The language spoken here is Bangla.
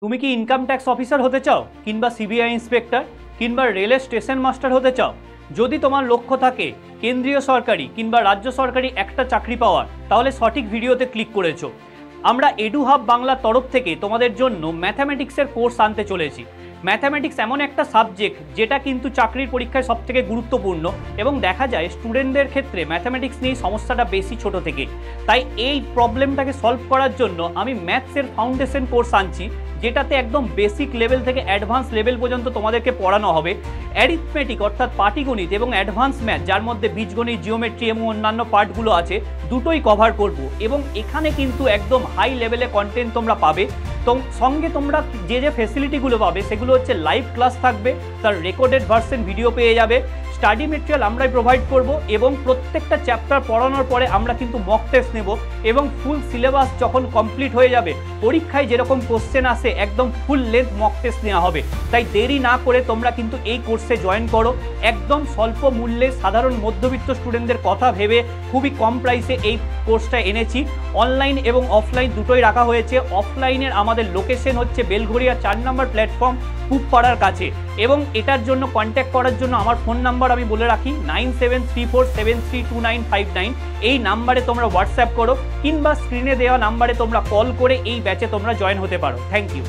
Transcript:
তুমি কি ইনকাম ট্যাক্স অফিসার হতে চাও, কিংবা সিবিআই ইন্সপেক্টর, কিংবা রেলের স্টেশন মাস্টার হতে চাও? যদি তোমার লক্ষ্য থাকে কেন্দ্রীয় সরকারি কিংবা রাজ্য সরকারি একটা চাকরি পাওয়ার, তাহলে সঠিক ভিডিওতে ক্লিক করেছো। আমরা এডুহাব বাংলার তরফ থেকে তোমাদের জন্য ম্যাথামেটিক্সের কোর্স আনতে চলেছি। ম্যাথামেটিক্স এমন একটা সাবজেক্ট যেটা কিন্তু চাকরির পরীক্ষায় সবথেকে গুরুত্বপূর্ণ, এবং দেখা যায় স্টুডেন্টদের ক্ষেত্রে ম্যাথামেটিক্স নিয়ে সমস্যাটা বেশি ছোট থেকে। তাই এই প্রবলেমটাকে সলভ করার জন্য আমি ম্যাথসের ফাউন্ডেশন কোর্স আনছি, যেটাতে একদম বেসিক লেভেল থেকে অ্যাডভান্স লেভেল পর্যন্ত তোমাদেরকে পড়ানো হবে। অ্যারিথমেটিক অর্থাৎ পাটিগণিত এবং অ্যাডভান্স ম্যাথ, যার মধ্যে বীজগণিত, জিওমেট্রি এবং অন্যান্য পার্টগুলো আছে, দুটোই কভার করব। এবং এখানে কিন্তু একদম হাই লেভেলে কন্টেন্ট তোমরা পাবে। তো সঙ্গে তোমরা যে যে ফেসিলিটিগুলো পাবে সেগুলো হচ্ছে লাইভ ক্লাস থাকবে, তার রেকর্ডেড ভার্সন ভিডিও পেয়ে যাবে, স্টাডি মেটেরিয়াল আমরাই প্রোভাইড করব, এবং প্রত্যেকটা চ্যাপ্টার পড়ানোর পরে আমরা কিন্তু মক টেস্ট নেব। এবং ফুল সিলেবাস যখন কমপ্লিট হয়ে যাবে, পরীক্ষায় যেরকম কোশ্চেন আসে একদম ফুল লেন্থ মক টেস্ট নেওয়া হবে। তাই দেরি না করে তোমরা কিন্তু এই কোর্সে জয়েন করো। একদম স্বল্প মূল্যে সাধারণ মধ্যবিত্ত স্টুডেন্টদের কথা ভেবে খুবই কম প্রাইসে এই কোর্সটা এনেছি। অনলাইন এবং অফলাইন দুটোই রাখা হয়েছে। অফলাইনের আমাদের লোকেশন হচ্ছে বেলঘড়িয়া 4 নম্বর প্ল্যাটফর্ম, পুবপাড়ার কাছে। এবং এটার জন্য কন্ট্যাক্ট করার জন্য আমার ফোন নাম্বার আমি বলে রাখি 9734732959। এই নাম্বারে তোমরা হোয়াটসঅ্যাপ করো, কিংবা স্ক্রিনে দেওয়া নাম্বারে তোমরা কল করে এই ব্যাচে তোমরা জয়েন হতে পারো। Thank you.